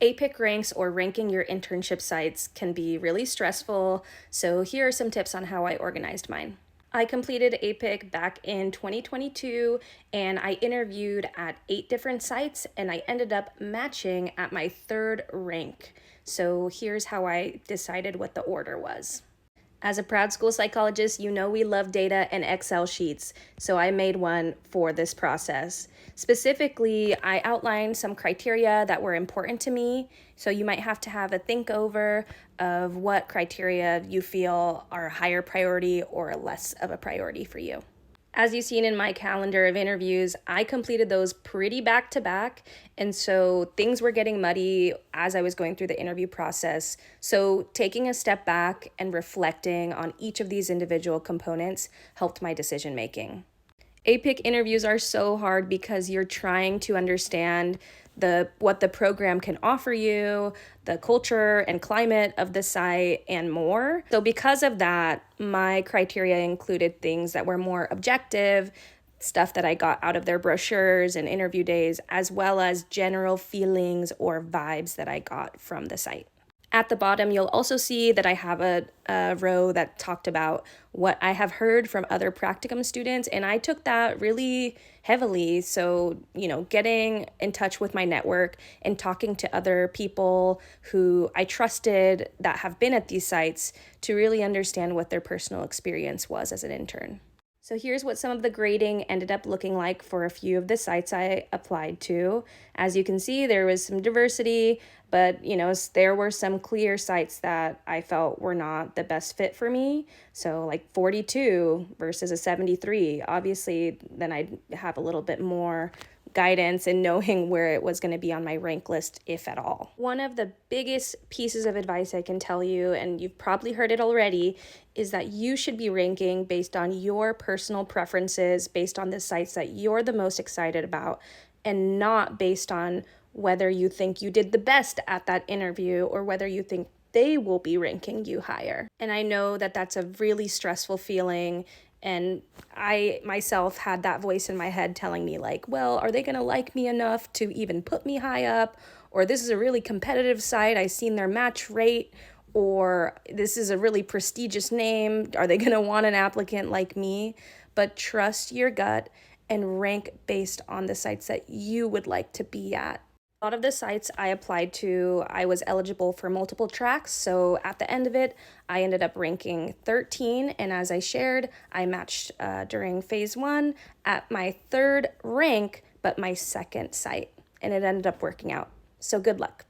APIC ranks, or ranking your internship sites, can be really stressful, so here are some tips on how I organized mine. I completed APIC back in 2022 and I interviewed at 8 different sites and I ended up matching at my third rank. So here's how I decided what the order was. As a Proud School psychologist, you know we love data and Excel sheets, so I made one for this process. Specifically, I outlined some criteria that were important to me, so you might have to have a think over of what criteria you feel are a higher priority or less of a priority for you. As you've seen in my calendar of interviews, I completed those pretty back to back. And so things were getting muddy as I was going through the interview process. So taking a step back and reflecting on each of these individual components helped my decision making. APIC interviews are so hard because you're trying to understand what the program can offer you, the culture and climate of the site, and more. So because of that, my criteria included things that were more objective, stuff that I got out of their brochures and interview days, as well as general feelings or vibes that I got from the site. At the bottom, you'll also see that I have a row that talked about what I have heard from other practicum students, and I took that really heavily. So, getting in touch with my network and talking to other people who I trusted that have been at these sites to really understand what their personal experience was as an intern. So here's what some of the grading ended up looking like for a few of the sites I applied to. As you can see, there was some diversity, but there were some clear sites that I felt were not the best fit for me. So like 42 versus a 73. Obviously, then I'd have a little bit more guidance in knowing where it was going to be on my rank list, if at all. One of the biggest pieces of advice I can tell you, and you've probably heard it already, is that you should be ranking based on your personal preferences, based on the sites that you're the most excited about, and not based on whether you think you did the best at that interview or whether you think they will be ranking you higher. And I know that that's a really stressful feeling. And I myself had that voice in my head telling me like, well, are they going to like me enough to even put me high up? Or this is a really competitive site. I've seen their match rate. Or this is a really prestigious name. Are they going to want an applicant like me? But trust your gut and rank based on the sites that you would like to be at. A lot of the sites I applied to, I was eligible for multiple tracks, so at the end of it, I ended up ranking 13, and as I shared, I matched during phase 1 at my third rank, but my second site, and it ended up working out. So good luck.